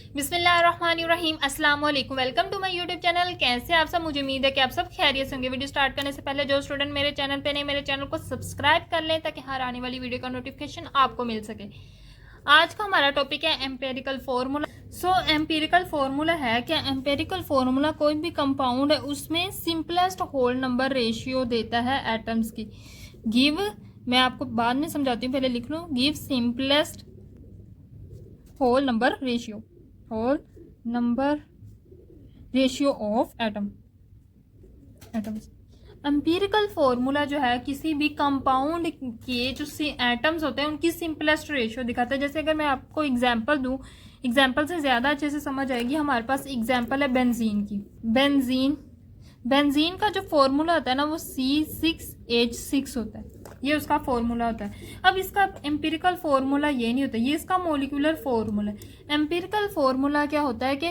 बिस्मिल्लाहिर्रहमानिर्रहीम अस्सलाम वालेकुम। Welcome to my YouTube channel. कैसे आप सब? मुझे उम्मीद है कि आप सब खैरियत से होंगे। वीडियो स्टार्ट करने से पहले जो स्टूडेंट मेरे चैनल पे नहीं, मेरे चैनल को सब्सक्राइब कर लें ताकि हर आने वाली वीडियो का नोटिफिकेशन आपको मिल सके। आज का हमारा टॉपिक है एम्पेरिकल फार्मूला। एम्पेरिकल फार्मूला है क्या? एम्पेरिकल फार्मूला कोई भी कंपाउंड है उसमें सिंपलेस्ट होल नंबर रेशियो देता है एटम्स की। गिव, मैं आपको बाद में समझाती हूँ, पहले लिख लो। Give simplest whole number ratio of atoms. Empirical formula जो है किसी भी कंपाउंड के जो एटम्स होते हैं उनकी सिंपलेस्ट रेशियो दिखाता है। जैसे अगर मैं आपको एग्जांपल दूं, एग्जांपल से ज़्यादा अच्छे से समझ आएगी। हमारे पास एग्जांपल है बेंजीन की। बेंजीन का जो फॉर्मूला होता है ना वो C6H6 होता है। ये उसका फॉर्मूला होता है। अब इसका एम्पिरिकल फॉर्मूला ये नहीं होता, ये इसका मॉलिक्यूलर फॉर्मूला है। एम्पिरिकल फॉर्मूला क्या होता है कि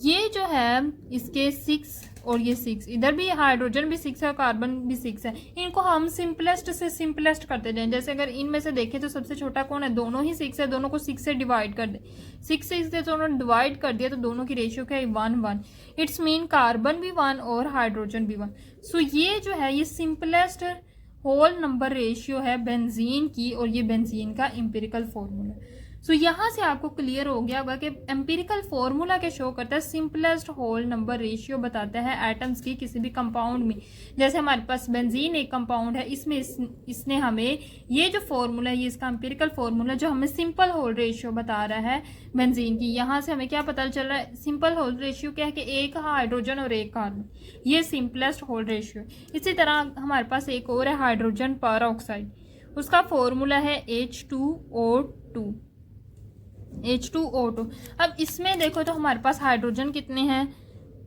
ये जो है इसके 6 और ये 6, इधर भी हाइड्रोजन भी 6 है और कार्बन भी 6 है। इनको हम सिंपलेस्ट से सिंपलेस्ट करते जाएं। जैसे अगर इनमें से देखें तो सबसे छोटा कौन है? दोनों ही 6 है, दोनों को 6 से डिवाइड कर दे। 6 से दोनों डिवाइड कर दिया तो दोनों की रेशियो क्या है? 1:1। इट्स मीन कार्बन भी 1 और हाइड्रोजन भी 1। सो ये जो है ये सिंपलेस्ट होल नंबर रेशियो है बेंजीन की, और ये बेंजीन का एम्पिरिकल फॉर्मूला। सो यहाँ से आपको क्लियर हो गया होगा कि एम्पिरिकल फॉर्मूला क्या शो करता है? सिंपलेस्ट होल नंबर रेशियो बताता है एटम्स की किसी भी कंपाउंड में। जैसे हमारे पास बेंजीन एक कंपाउंड है, इसमें इसने हमें ये जो फॉर्मूला है, ये इसका एम्पिरिकल फॉर्मूला जो हमें सिंपल होल रेशियो बता रहा है बेंजीन की। यहाँ से हमें क्या पता चल रहा है? सिंपल होल रेशियो क्या है कि एक हाइड्रोजन और एक कार्बन, ये सिंपलेस्ट होल रेशियो। इसी तरह हमारे पास एक और है हाइड्रोजन पर ऑक्साइड, उसका फॉर्मूला है H2O2। अब इसमें देखो तो हमारे पास हाइड्रोजन कितने हैं?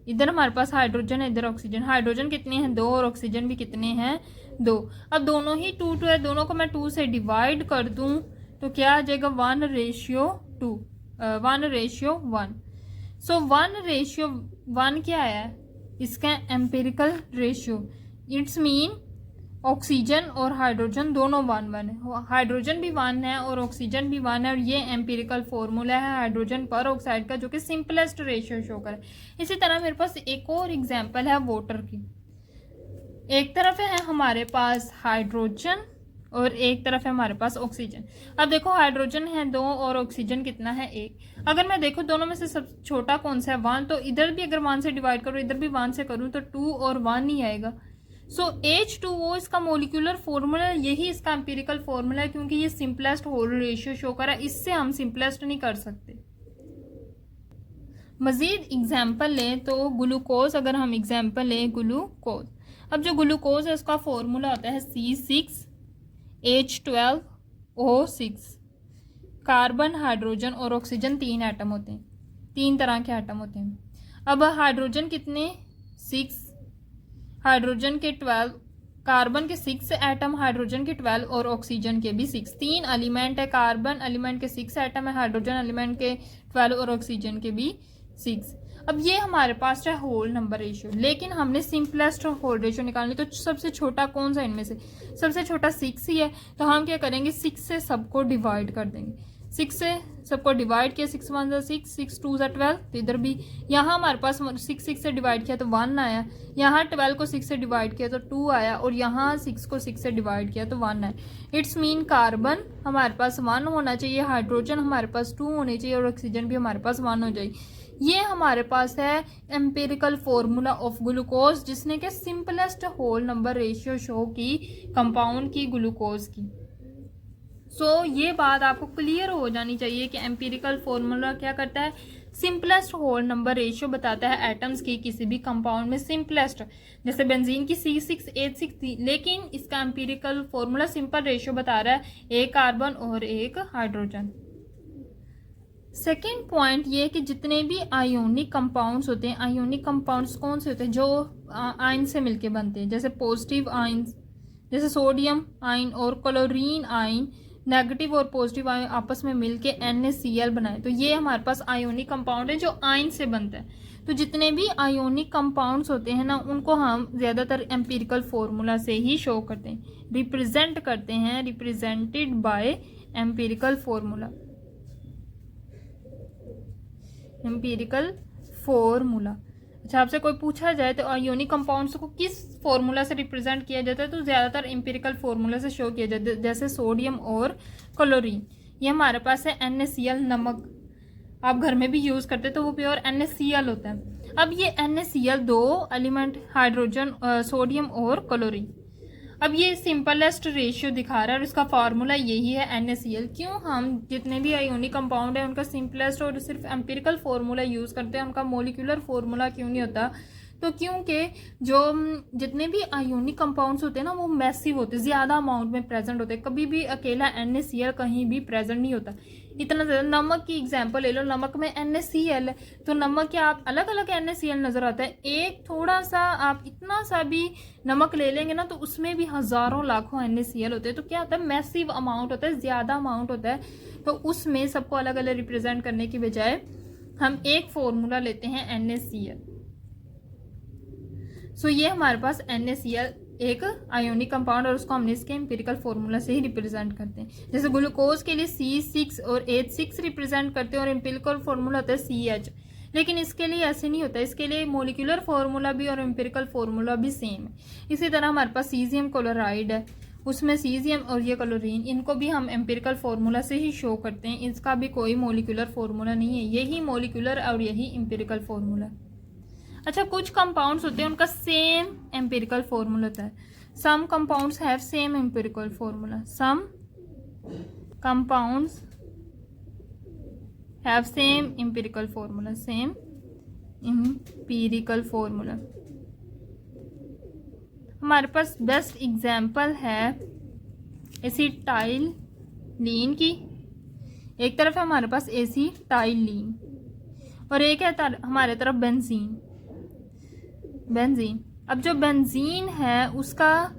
इधर हमारे पास हाइड्रोजन है, इधर ऑक्सीजन। हाइड्रोजन कितने हैं? 2, और ऑक्सीजन भी कितने हैं? 2। अब दोनों ही 2 है, दोनों को मैं 2 से डिवाइड कर दूं तो क्या आ जाएगा? 1:2, 1:1। सो 1:1 क्या है इसका empirical ratio? It's mean oxygen और हाइड्रोजन दोनों 1:1 है। हाइड्रोजन भी 1 है और ऑक्सीजन भी 1 है, और ये एम्पिरिकल फॉर्मूला है हाइड्रोजन पर ऑक्साइड का जो कि सिंपलेस्ट रेशियो शो करे। इसी तरह मेरे पास एक और एग्जांपल है वाटर की। एक तरफ है हमारे पास हाइड्रोजन और एक तरफ है हमारे पास ऑक्सीजन। अब देखो हाइड्रोजन है 2 और ऑक्सीजन कितना है? 1। अगर मैं देखो दोनों में से सब छोटा कौन सा है? 1। तो इधर भी अगर 1 से डिवाइड करूँ, इधर भी 1 से करूँ तो 2 और 1 ही आएगा। सो H2O इसका मॉलिक्यूलर फॉर्मूला, यही इसका एम्पिरिकल फॉर्मूला है, क्योंकि ये सिंपलेस्ट होल रेशियो शो करा, इससे हम सिंपलेस्ट नहीं कर सकते। मजीद एग्जाम्पल लें तो ग्लूकोज, अगर हम एग्जाम्पल लें ग्लूकोज। अब जो ग्लूकोज है उसका फॉर्मूला होता है C6H12O6। कार्बन, हाइड्रोजन और ऑक्सीजन 3 एटम होते हैं, 3 तरह के एटम होते हैं। अब हाइड्रोजन कितने? 6, हाइड्रोजन के 12, कार्बन के 6 एटम, हाइड्रोजन के 12 और ऑक्सीजन के भी 6। 3 एलिमेंट है, कार्बन एलिमेंट के 6 एटम है, हाइड्रोजन एलिमेंट के 12 और ऑक्सीजन के भी 6। अब ये हमारे पास है होल नंबर रेशियो, लेकिन हमने सिंपलेस्ट होल रेशियो निकालनी, तो सबसे छोटा कौन सा इनमें से? सबसे छोटा 6 ही है। तो हम क्या करेंगे? 6 से सबको डिवाइड कर देंगे। 6 से सबको डिवाइड किया, 6 1 6, 6 2 12। तो इधर भी, यहाँ हमारे पास 6 से डिवाइड किया तो 1 आया, यहाँ 12 को 6 से डिवाइड किया तो 2 आया, और यहाँ 6 को 6 से डिवाइड किया तो 1 आया। इट्स मीन कार्बन हमारे पास 1 होना चाहिए, हाइड्रोजन हमारे पास 2 होने चाहिए, और ऑक्सीजन भी हमारे पास 1 हो जाए। ये हमारे पास है एम्पिरिकल फॉर्मूला ऑफ ग्लूकोज, जिसने के simplest whole number ratio show की कंपाउंड की, ग्लूकोज की। ये बात आपको क्लियर हो जानी चाहिए कि एम्पिरिकल फॉर्मूला क्या करता है? सिंपलेस्ट होल नंबर रेशियो बताता है एटम्स की किसी भी कंपाउंड में, सिंपलेस्ट। जैसे बेंजीन की C6H6 थी, लेकिन इसका एम्पिरिकल फॉर्मूला सिंपल रेशियो बता रहा है, एक कार्बन और एक हाइड्रोजन। सेकेंड पॉइंट ये कि जितने भी आयोनिक कंपाउंड्स होते हैं, आयोनिक कंपाउंड्स कौन से होते हैं? जो आयन से मिलके बनते हैं, जैसे पॉजिटिव आयन, जैसे सोडियम आयन और क्लोरीन आयन, नेगेटिव और पॉजिटिव आयन आपस में मिलके NaCl बनाए, तो ये हमारे पास आयोनिक कंपाउंड है जो आयन से बनता है। तो जितने भी आयोनिक कंपाउंड्स होते हैं ना, उनको हम ज़्यादातर एम्पिरिकल फॉर्मूला से ही शो करते हैं, रिप्रेजेंट करते हैं, represented by empirical formula. Empirical formula. अच्छा, आपसे कोई पूछा जाए तो आयोनिक कंपाउंड्स को किस फॉर्मूला से रिप्रेजेंट किया जाता है, तो ज़्यादातर एम्पिरिकल फॉर्मूला से शो किया जाता है, जैसे सोडियम और क्लोरीन। ये हमारे पास है NaCl, नमक आप घर में भी यूज़ करते हैं तो वो प्योर NaCl होता है। अब ये NaCl दो एलिमेंट हाइड्रोजन, सोडियम और क्लोरीन। अब ये सिंपलेस्ट रेशियो दिखा रहा है और इसका फार्मूला यही है NaCl। क्यों हम जितने भी आयोनिक कंपाउंड है उनका सिंपलेस्ट और सिर्फ एम्पिरिकल फार्मूला यूज़ करते हैं, उनका मोलिकुलर फार्मूला क्यों नहीं होता, तो क्योंकि जो जितने भी आयोनिक कंपाउंड्स होते हैं ना वो मैसिव होते हैं, ज़्यादा अमाउंट में प्रेजेंट होते हैं। कभी भी अकेला NaCl कहीं भी प्रेजेंट नहीं होता इतना ज़्यादा। नमक की एग्जांपल ले लो, नमक में NaCl है तो नमक के आप अलग अलग NaCl नज़र आता है। एक थोड़ा सा आप इतना सा भी नमक ले लेंगे ना तो उसमें भी हज़ारों लाखों NaCl होते हैं। तो क्या होता है, मैसिव अमाउंट होता है, ज़्यादा अमाउंट होता है। तो उसमें सबको अलग अलग रिप्रेजेंट करने की बजाय हम एक फॉर्मूला लेते हैं NaCl। सो ये हमारे पास NaCl एक आयोनिक कंपाउंड और उसको हमने इसके एम्पिरिकल फॉर्मूला से ही रिप्रेजेंट करते हैं। जैसे ग्लूकोज के लिए C6 और H6 रिप्रेजेंट करते हैं और एम्पिरिकल फॉर्मूला होता है CH, लेकिन इसके लिए ऐसे नहीं होता। इसके लिए मोलिकुलर फार्मूला भी और एम्पिरिकल फार्मूला भी सेम है। इसी तरह हमारे पास सीजियम क्लोराइड है, उसमें सीजियम और ये क्लोरीन, इनको भी हम एम्पिरिकल फार्मूला से ही शो करते हैं। इसका भी कोई मोलिकुलर फार्मूला नहीं है, यही मोलिकुलर और यही एम्पिरिकल फार्मूला। अच्छा, कुछ कंपाउंड्स होते हैं उनका सेम एम्पिरिकल फार्मूला होता है। Some compounds have same empirical formula, some compounds have same empirical formula, same empirical formula. हमारे पास बेस्ट एग्जांपल है एसिटाइलीन की। एक तरफ है हमारे पास एसिटाइलीन और एक है हमारे तरफ बेंजीन। अब जो बेंजीन है उसका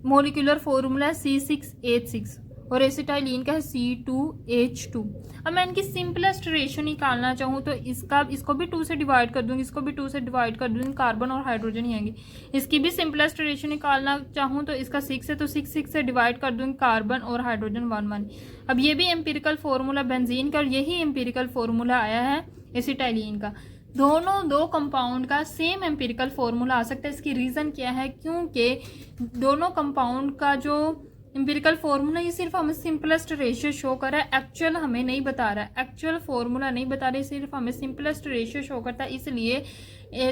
मोलिकुलर फॉर्मूला है C6H6 और एसिटाइलीन का है C2H2। अब मैं इनकी सिंपलेस्ट रेशियो निकालना चाहूँ तो इसको भी 2 से डिवाइड कर दूँगी, इसको भी 2 से डिवाइड कर दूँगी, कार्बन और हाइड्रोजन ही आएंगे। इसकी भी सिंपलेस्ट रेशियो निकालना चाहूँ तो इसका 6 है तो 6 से डिवाइड कर दूँगी, कार्बन और हाइड्रोजन 1 1। अब ये भी एम्पिरिकल फार्मूला बेंजीन का और यही एम्पिरिकल फार्मूला आया है एसिटाइलीन का। दोनों दो कंपाउंड का सेम एम्पिरिकल फार्मूला आ सकता है। इसकी रीज़न क्या है, क्योंकि दोनों कंपाउंड का जो एम्पिरिकल फार्मूला ये सिर्फ हमें सिंपलेस्ट रेशियो शो कर रहा है, एक्चुअल हमें नहीं बता रहा है, एक्चुअल फार्मूला नहीं बता रही, सिर्फ हमें सिंपलेस्ट रेशियो शो करता है। इसलिए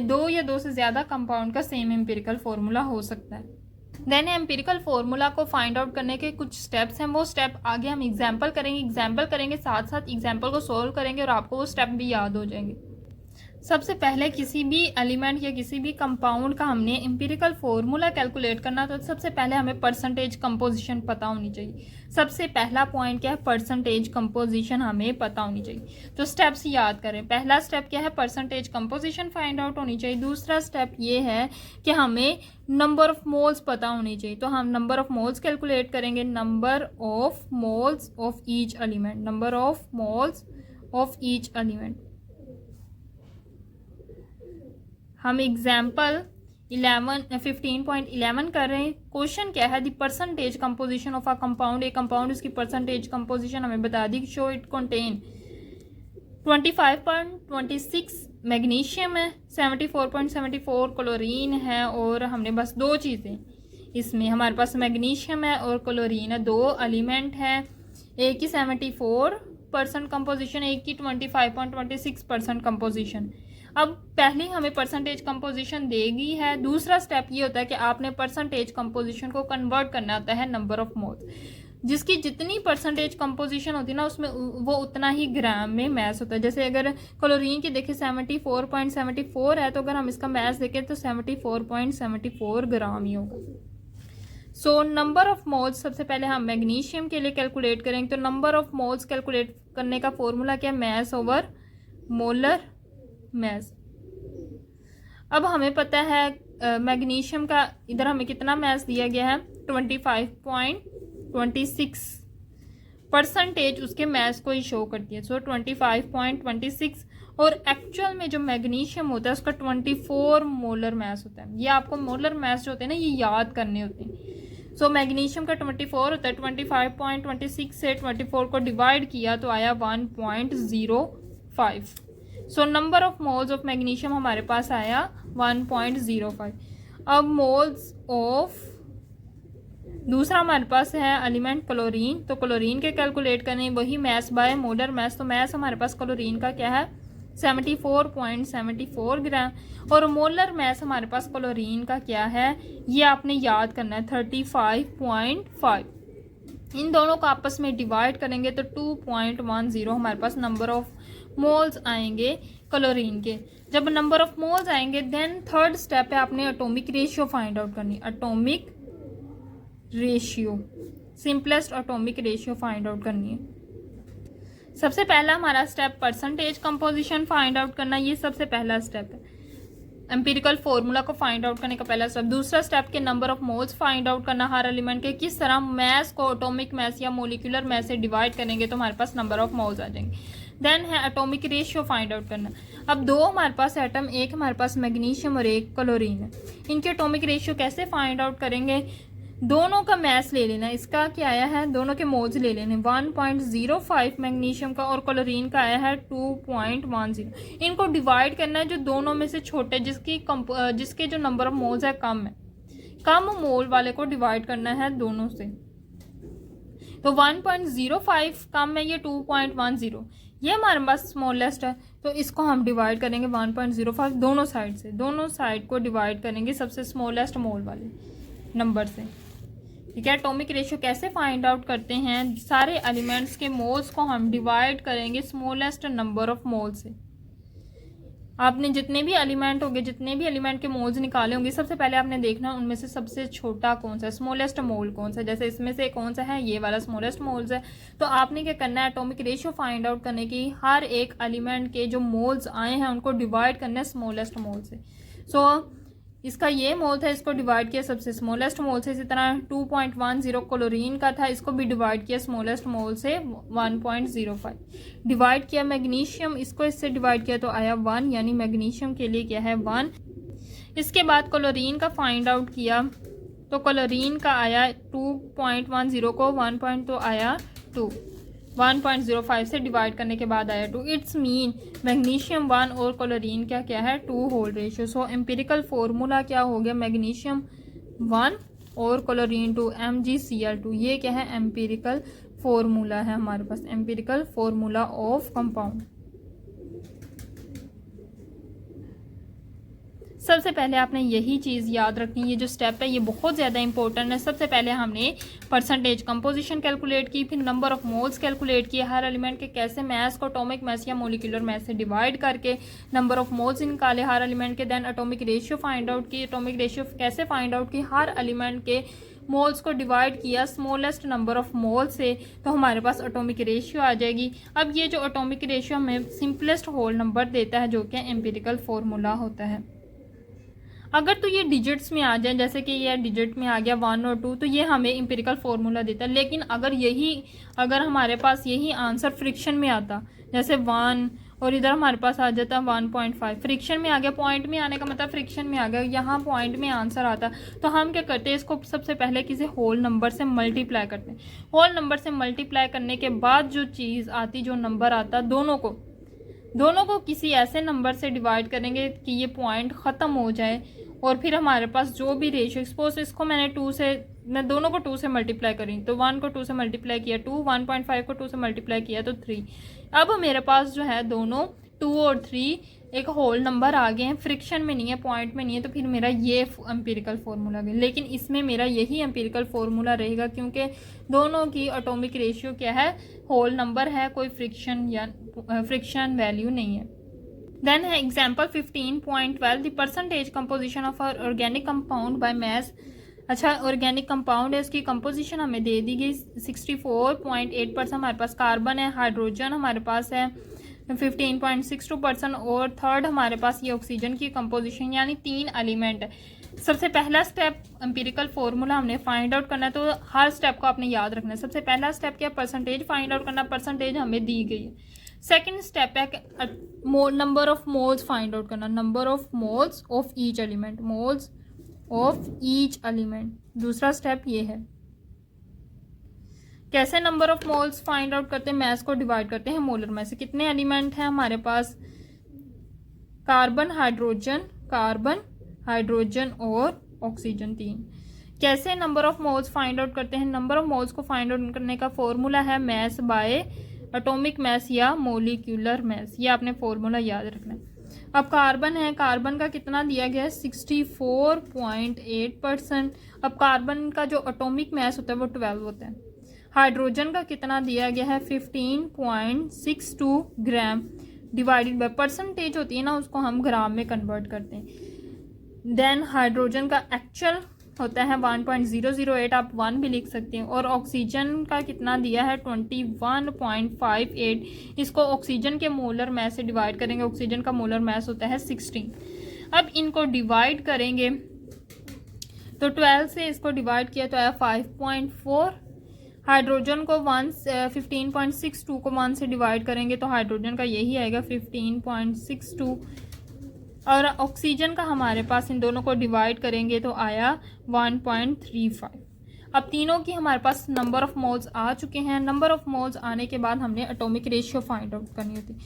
दो या दो से ज़्यादा कंपाउंड का सेम एम्पिरिकल फार्मूला हो सकता है। देन एम्पिरिकल फार्मूला को फाइंड आउट करने के कुछ स्टेप्स हैं, वो स्टेप आगे हम एग्जाम्पल करेंगे, साथ साथ एग्जाम्पल को सोल्व करेंगे और आपको वो स्टेप भी याद हो जाएंगे। सबसे पहले किसी भी एलिमेंट या किसी भी कंपाउंड का हमने एम्पिरिकल फार्मूला कैलकुलेट करना तो सबसे पहले हमें परसेंटेज कंपोजिशन पता होनी चाहिए। सबसे पहला पॉइंट क्या है, परसेंटेज कंपोजिशन हमें पता होनी चाहिए। तो स्टेप्स याद करें। पहला स्टेप क्या है, परसेंटेज कंपोजिशन फाइंड आउट होनी चाहिए। दूसरा स्टेप ये है कि हमें नंबर ऑफ मोल्स पता होनी चाहिए, तो हम नंबर ऑफ मोल्स कैलकुलेट करेंगे। Number of moles of each element, number of moles of each element. हम एग्जाम्पल 15.11 कर रहे हैं। क्वेश्चन क्या है, the percentage composition of a compound. एक कंपाउंड उसकी परसेंटेज कंपोजिशन हमें बता दी। शो इट कंटेन 25.26 मैग्नीशियम है, 74.74 क्लोरीन है और हमने बस दो चीज़ें इसमें, हमारे पास मैग्नीशियम है और क्लोरीन है, दो एलिमेंट है। एक की 74% कंपोजिशन, एक की 25.26% कंपोजिशन। अब पहले हमें परसेंटेज कंपोजिशन देगी है। दूसरा स्टेप ये होता है कि आपने परसेंटेज कंपोजिशन को कन्वर्ट करना होता है नंबर ऑफ मोल्स। जिसकी जितनी परसेंटेज कंपोजिशन होती है ना उसमें वो उतना ही ग्राम में मैस होता है। जैसे अगर क्लोरीन की देखें 74.74 है तो अगर हम इसका मैस देखें तो 74.74 ग्राम ही होगा। सो नंबर ऑफ मोल्स सबसे पहले हम मैग्नीशियम के लिए कैलकुलेट करेंगे। तो नंबर ऑफ मोल्स कैलकुलेट करने का फॉर्मूला क्या है, मैस ओवर मोलर मैस। अब हमें पता है मैग्नीशियम का इधर हमें कितना मैस दिया गया है, 25.26%। उसके मैस को ही शो करती है। सो 25.26 और एक्चुअल में जो मैग्नीशियम होता है उसका 24 मोलर मैस होता है। ये आपको मोलर मैस जो होते हैं ना ये याद करने होते हैं। सो मैग्नीशियम का 24 होता है, 25.26 से 24 को डिवाइड किया तो आया 1.05। So number of moles of magnesium हमारे पास आया 1.05। अब मोल्स ऑफ दूसरा हमारे पास है एलिमेंट क्लोरीन, तो क्लोरीन के कैलकुलेट करने वही मैस बाय मोलर मैस, तो मैस हमारे पास क्लोरीन का क्या है 74.74 ग्राम, और मोलर मैस हमारे पास क्लोरीन का क्या है ये आपने याद करना है 35.5। इन दोनों को आपस में डिवाइड करेंगे तो 2.10 हमारे पास नंबर ऑफ मोल्स आएंगे क्लोरीन के। जब नंबर ऑफ मोल्स आएंगे देन थर्ड स्टेप है आपने एटॉमिक रेशियो फाइंड आउट करनी, atomic ratio, simplest atomic ratio find out करनी है। सबसे पहला हमारा step percentage composition find out करना, ये सबसे पहला स्टेप है एम्पिरिकल फॉर्मूला को फाइंड आउट करने का पहला स्टेप। दूसरा स्टेप के number of moles find out करना हर एलिमेंट के, किस तरह मैस को एटॉमिक मैस या मोलिकुलर मैस से डिवाइड करेंगे तो हमारे पास नंबर ऑफ मोल्स आ जाएंगे। देन है एटॉमिक रेशियो फाइंड आउट करना। अब दो हमारे पास एटम, एक हमारे पास मैग्नीशियम और एक क्लोरीन है, इनके एटॉमिक रेशियो कैसे फाइंड आउट करेंगे, दोनों का मैस ले लेना, इसका क्या आया है दोनों के मोल्स ले लेने 1.05 मैग्नीशियम का और क्लोरीन का आया है 2.10। इनको डिवाइड करना है जो दोनों में से छोटे जिसके जो नंबर ऑफ मोल्स है कम मोल वाले को डिवाइड करना है दोनों से। तो 1.05 कम है, ये 2.10 ये हमारे पास स्मॉलेस्ट है, तो इसको हम डिवाइड करेंगे 1.05 दोनों साइड से, दोनों साइड को डिवाइड करेंगे सबसे स्मॉलेस्ट मोल वाले नंबर से। ठीक है, एटॉमिक रेशियो कैसे फाइंड आउट करते हैं, सारे एलिमेंट्स के मोल्स को हम डिवाइड करेंगे स्मॉलेस्ट नंबर ऑफ मोल से। आपने जितने भी एलिमेंट होंगे, जितने भी एलिमेंट के मोल्स निकाले होंगे, सबसे पहले आपने देखना उनमें से सबसे छोटा कौन सा है, स्मॉलेस्ट मोल कौन सा है। जैसे इसमें से कौन सा है, ये वाला स्मॉलेस्ट मोल्स है, तो आपने क्या करना है एटॉमिक रेशियो फाइंड आउट करने की हर एक एलिमेंट के जो मोल्स आए हैं उनको डिवाइड करना है स्मॉलेस्ट मोल से। सो इसका ये मोल था, इसको डिवाइड किया सबसे स्मॉलेस्ट मोल से। इसी तरह 2.10 क्लोरीन का था, इसको भी डिवाइड किया स्मॉलेस्ट मोल से 1.05। डिवाइड किया मैग्नीशियम, इसको इससे डिवाइड किया तो आया 1, यानी मैग्नीशियम के लिए क्या है 1। इसके बाद क्लोरीन का फाइंड आउट किया तो क्लोरीन का आया 2.10 को 1 तो आया 2, 1.05 से डिवाइड करने के बाद आया 2। इट्स मीन मैग्नीशियम 1 और क्लोरीन क्या है 2 होल रेशियो। सो एम्पिरिकल फॉर्मूला क्या हो गया, मैग्नीशियम 1 और क्लोरीन 2 MgCl2, ये क्या है एम्पिरिकल फॉर्मूला है हमारे पास, एम्पिरिकल फॉर्मूला ऑफ कंपाउंड। सबसे पहले आपने यही चीज़ याद रखनी, ये जो स्टेप है ये बहुत ज़्यादा इंपॉर्टेंट है। सबसे पहले हमने परसेंटेज कंपोजिशन कैलकुलेट की, फिर नंबर ऑफ मोल्स कैलकुलेट किए हर एलिमेंट के, कैसे मैस को एटॉमिक मैस या मोलिकुलर मैस से डिवाइड करके नंबर ऑफ मोल्स निकाले हर एलिमेंट के। Then atomic ratio find out की, एटॉमिक रेशियो कैसे फाइंड आउट की, हर एलिमेंट के मोल्स को डिवाइड किया स्मॉलेस्ट नंबर ऑफ मोल से, तो हमारे पास एटॉमिक रेशियो आ जाएगी। अब ये जो एटॉमिक रेशियो हमें सिंपलेस्ट होल नंबर देता है जो कि एम्पिरिकल फॉर्मूला होता है। अगर तो ये डिजिट्स में आ जाए, जैसे कि ये डिजिट में आ गया 1 और 2, तो ये हमें एम्पिरिकल फॉर्मूला देता है। लेकिन अगर हमारे पास यही आंसर फ्रिक्शन में आता, जैसे 1 और इधर हमारे पास आ जाता 1.5, फ्रिक्शन में आ गया, पॉइंट में आने का मतलब फ्रिक्शन में आ गया, यहाँ पॉइंट में आंसर आता, तो हम क्या करते हैं इसको सबसे पहले किसी होल नंबर से मल्टीप्लाई करते हैं। होल नंबर से मल्टीप्लाई करने के बाद जो चीज़ आती, जो नंबर आता, दोनों को किसी ऐसे नंबर से डिवाइड करेंगे कि ये पॉइंट ख़त्म हो जाए, और फिर हमारे पास जो भी रेशियो, सपोज इसको मैं दोनों को 2 से मल्टीप्लाई करी, तो 1 को 2 से मल्टीप्लाई किया 2, 1.5 को 2 से मल्टीप्लाई किया तो 3। अब मेरे पास जो है दोनों 2 और 3 एक होल नंबर आ गए हैं, फ्रिक्शन में नहीं है, पॉइंट में नहीं है, तो फिर मेरा ये एम्पिरिकल फार्मूला गया। लेकिन इसमें मेरा यही एम्पिरिकल फार्मूला रहेगा क्योंकि दोनों की एटॉमिक रेशियो क्या है, होल नंबर है, कोई फ्रिक्शन वैल्यू नहीं है। देन है example 15.12, the percentage composition of organic compound by mass. अच्छा, ऑर्गेनिक कंपाउंड है, उसकी कंपोजिशन हमें दे दी गई 64.8% हमारे पास कार्बन है, हाइड्रोजन हमारे पास है 15.62% और थर्ड हमारे पास ये ऑक्सीजन की कंपोजिशन, यानी 3 एलिमेंट है। सबसे पहला स्टेप एम्पिरिकल फॉर्मूला हमने फाइंड आउट करना है, तो हर स्टेप को आपने याद रखना है। सबसे पहला स्टेप क्या, परसेंटेज फाइंड आउट करना, परसेंटेज हमें दी गई है। सेकेंड स्टेप है number of moles find out करना, number of moles of each element, moles of each element. दूसरा स्टेप ये है, कैसे number of moles find out करते हैं, मैस को डिवाइड करते हैं मोलर मैस से। कितने एलिमेंट हैं हमारे पास, कार्बन हाइड्रोजन और ऑक्सीजन 3। कैसे number of moles find out करते हैं? नंबर ऑफ मोल्स को फाइंड आउट करने का फॉर्मूला है मैस बाय एटॉमिक मैस या मोलिक्यूलर मैस। ये आपने फॉर्मूला याद रखना है। अब कार्बन है, कार्बन का कितना दिया गया है? 64.8%। अब कार्बन का जो एटॉमिक मैस होता है वो 12 होता है। हाइड्रोजन का कितना दिया गया है? 15.62 ग्राम, डिवाइडेड बाय परसेंटेज होती है ना, उसको हम ग्राम में कन्वर्ट करते हैं। देन हाइड्रोजन का एक्चुअल होता है 1.008, आप 1 भी लिख सकते हैं। और ऑक्सीजन का कितना दिया है? 21.58। इसको ऑक्सीजन के मोलर मैस से डिवाइड करेंगे। ऑक्सीजन का मोलर मैस होता है 16। अब इनको डिवाइड करेंगे तो 12 से इसको डिवाइड किया तो आया 5.4। हाइड्रोजन को 15.62 को 1 से डिवाइड करेंगे तो हाइड्रोजन का यही आएगा 15.62। और ऑक्सीजन का हमारे पास इन दोनों को डिवाइड करेंगे तो आया 1.35। अब तीनों की हमारे पास नंबर ऑफ मोल्स आ चुके हैं। नंबर ऑफ मोल्स आने के बाद हमने एटॉमिक रेशियो फाइंड आउट करनी होती है।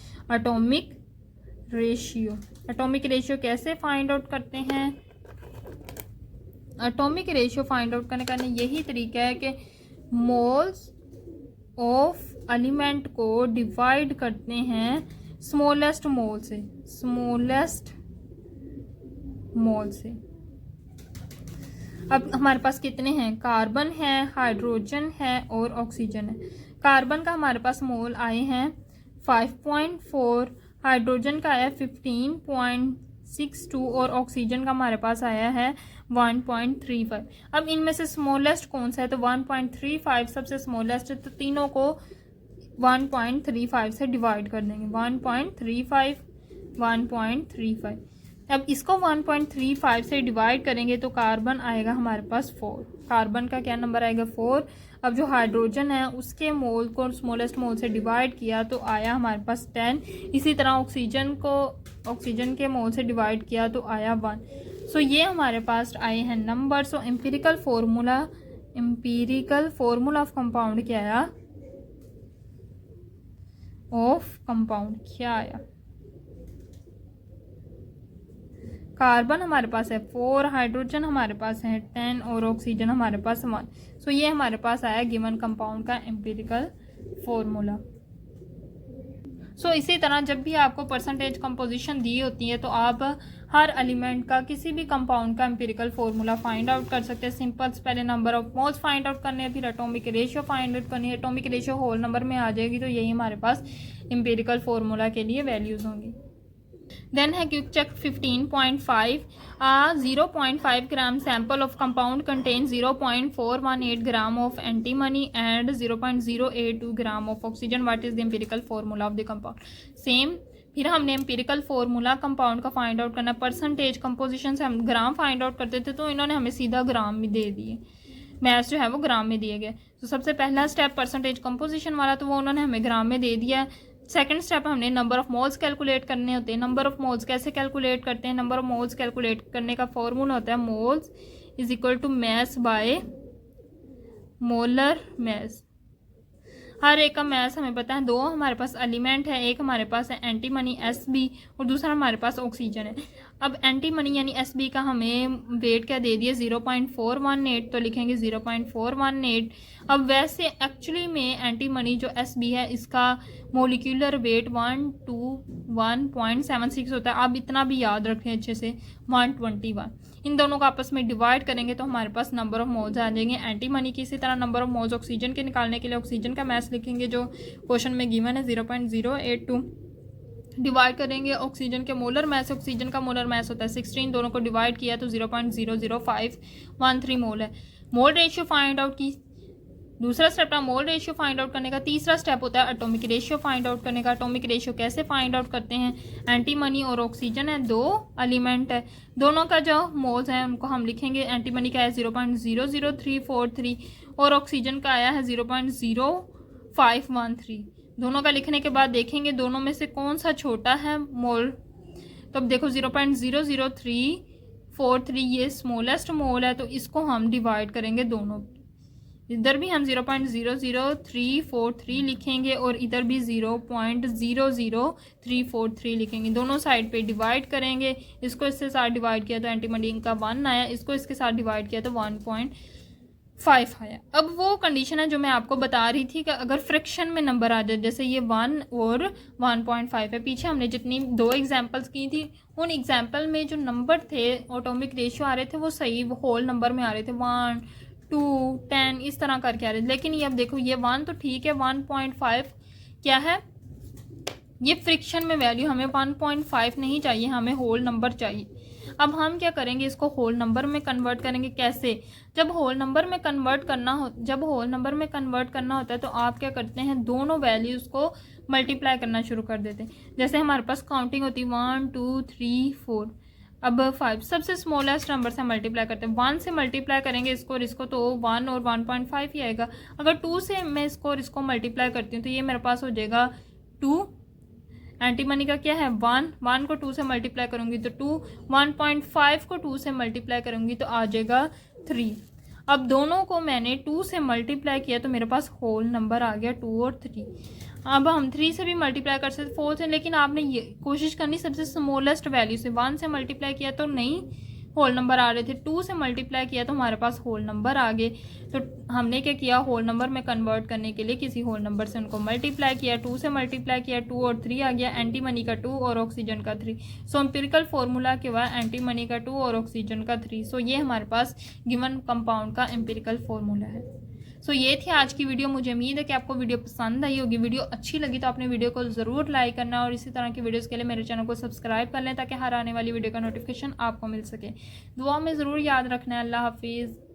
एटॉमिक रेशियो कैसे फाइंड आउट करते हैं? एटॉमिक रेशियो फाइंड आउट करने का यही तरीका है कि मोल्स ऑफ एलिमेंट को डिवाइड करते हैं स्मॉलेस्ट मोल से। अब हमारे पास कितने हैं? कार्बन है, हाइड्रोजन है और ऑक्सीजन है। कार्बन का हमारे पास मोल आए हैं 5.4, हाइड्रोजन का आया 15.62 और ऑक्सीजन का हमारे पास आया है 1.35। अब इनमें से स्मॉलेस्ट कौन सा है? तो 1.35 सबसे स्मॉलेस्ट है, तो तीनों को 1.35 से डिवाइड कर देंगे। 1.35। अब इसको 1.35 से डिवाइड करेंगे तो कार्बन आएगा हमारे पास 4। कार्बन का क्या नंबर आएगा? 4। अब जो हाइड्रोजन है उसके मोल को स्मॉलेस्ट मोल से डिवाइड किया तो आया हमारे पास 10। इसी तरह ऑक्सीजन के मोल से डिवाइड किया तो आया 1। सो ये हमारे पास आए हैं number. So empirical formula of compound क्या आया? क्या आया? कार्बन हमारे पास है 4, हाइड्रोजन हमारे पास है 10 और ऑक्सीजन हमारे पास 1। सो ये हमारे पास आया गिवन कंपाउंड का एम्पिरिकल फॉर्मूला। सो इसी तरह जब भी आपको परसेंटेज कंपोजिशन दी होती है तो आप हर एलिमेंट का किसी भी कंपाउंड का एम्पिरिकल फॉर्मूला फाइंड आउट कर सकते हैं। सिंपल पहले number of moles find out करने हैं, फिर एटॉमिक रेशियो फाइंड आउट करनी है। एटॉमिक रेशियो होल नंबर में आ जाएगी तो यही हमारे पास एम्पिरिकल फॉर्मूला के लिए वैल्यूज होंगी। देन है quick check 15.5। 0.5 gram sample of compound contain 0.418 gram of antimony and 0.082 gram of oxygen. What is the empirical formula of the compound? Same फिर हमने एम्पिरिकल फॉर्मूला कंपाउंड का फाइंड आउट करना। Percentage composition से हम ग्राम find out करते थे तो इन्होंने हमें सीधा ग्राम में दे दिए, मैथ्स जो है वो ग्राम में दिए गए। तो सबसे पहला स्टेप परसेंटेज कंपोजिशन वाला तो वो उन्होंने हमें ग्राम में दे दिया। सेकंड स्टेप हमने नंबर ऑफ मोल्स कैलकुलेट करने होते हैं। नंबर ऑफ मोल्स कैसे कैलकुलेट करते हैं? नंबर ऑफ मोल्स कैलकुलेट करने का फॉर्मूला होता है moles is equal to mass by molar mass. हर एक का मैस हमें पता है। दो हमारे पास एलिमेंट है, एक हमारे पास है एंटीमनी SB और दूसरा हमारे पास ऑक्सीजन है। अब एंटीमनी यानी SB का हमें वेट क्या दे दिया? 0.418, तो लिखेंगे 0.418। अब वैसे एक्चुअली में एंटीमनी जो SB है इसका मोलिकुलर वेट 121.76 होता है। आप इतना भी याद रखें अच्छे से, 121। इन दोनों को आपस में डिवाइड करेंगे तो हमारे पास नंबर ऑफ मोल्स आ जाएंगे एंटीमनी की। इसी तरह नंबर ऑफ मोल्स ऑक्सीजन के निकालने के लिए ऑक्सीजन का मैस लिखेंगे जो क्वेश्चन में गिवन है 0.082। डिवाइड करेंगे ऑक्सीजन के मोलर मैस, ऑक्सीजन का मोलर मैस होता है 16। दोनों को डिवाइड किया तो 0.00513 मोल है। मोल रेशियो फाइंड आउट की दूसरा स्टेप था मोल रेशियो फाइंड आउट करने का। तीसरा स्टेप होता है एटॉमिक रेशियो फाइंड आउट करने का। एटॉमिक रेशियो कैसे फाइंड आउट करते हैं? एंटीमनी और ऑक्सीजन है, दो एलिमेंट है, दोनों का जो मोल्स है उनको हम लिखेंगे। एंटीमनी का है 0.00343 और ऑक्सीजन का आया है 0.0513। दोनों का लिखने के बाद देखेंगे दोनों में से कौन सा छोटा है मोल। तो अब देखो 0.00343 ये स्मॉलेस्ट मोल है तो इसको हम डिवाइड करेंगे दोनों। इधर भी हम 0.00343 लिखेंगे और इधर भी 0.00343 लिखेंगे। दोनों साइड पे डिवाइड करेंगे। इसको इसके साथ डिवाइड किया तो एंटी मनी का 1 आया, इसको इसके साथ डिवाइड किया तो 1.5 आया। अब वो कंडीशन है जो मैं आपको बता रही थी कि अगर फ्रैक्शन में नंबर आ जाए, जैसे ये 1 और 1.5 है। पीछे हमने जितनी 2 एग्जांपल्स की थी, उन एग्जांपल में जो नंबर थे ऑटोमिक रेशियो आ रहे थे वो सही, वो होल नंबर में आ रहे थे, 1, 2, 10 इस तरह करके आ रहे थे। लेकिन ये अब देखो, ये 1 तो ठीक है, 1.5 क्या है, ये फ्रिक्शन में वैल्यू, हमें 1.5 नहीं चाहिए, हमें होल नंबर चाहिए। अब हम क्या करेंगे, इसको होल नंबर में कन्वर्ट करेंगे। कैसे? जब होल नंबर में कन्वर्ट करना होता है तो आप क्या करते हैं, दोनों वैल्यूज़ को मल्टीप्लाई करना शुरू कर देते हैं। जैसे हमारे पास काउंटिंग होती है 1, 2, 3, 4, अब 5 सबसे स्मॉलेस्ट नंबर से मल्टीप्लाई करते हैं। 1 से मल्टीप्लाई करेंगे इसको और इसको तो 1 और 1.5 ही आएगा। अगर 2 से मैं इसको और इसको मल्टीप्लाई करती हूँ तो ये मेरे पास हो जाएगा 2। एंटी मनी का क्या है 1 को 2 से मल्टीप्लाई करूंगी तो 2, 1.5 को 2 से मल्टीप्लाई करूंगी तो आ जाएगा 3। अब दोनों को मैंने 2 से मल्टीप्लाई किया तो मेरे पास होल नंबर आ गया 2 और 3। अब हम 3 से भी मल्टीप्लाई कर सकते 4 से, लेकिन आपने ये कोशिश करनी सबसे स्मॉलेस्ट वैल्यू से। 1 से मल्टीप्लाई किया तो नहीं होल नंबर आ रहे थे, 2 से मल्टीप्लाई किया तो हमारे पास होल नंबर आ गए। तो हमने क्या किया, होल नंबर में कन्वर्ट करने के लिए किसी होल नंबर से उनको मल्टीप्लाई किया, 2 से मल्टीप्लाई किया, 2 और 3 आ गया, एंटी मनी का 2 और ऑक्सीजन का 3। सो एम्पिरिकल फॉर्मूला के बाद एंटी मनी का 2 और ऑक्सीजन का 3। सो ये हमारे पास गिवन कंपाउंड का एम्पिरिकल फॉर्मूला है। सो ये थी आज की वीडियो। मुझे उम्मीद है कि आपको वीडियो पसंद आई होगी। वीडियो अच्छी लगी तो अपने वीडियो को ज़रूर लाइक करना और इसी तरह की वीडियोस के लिए मेरे चैनल को सब्सक्राइब कर लें ताकि हर आने वाली वीडियो का नोटिफिकेशन आपको मिल सके। दुआ में ज़रूर याद रखना है। अल्लाह हाफिज़।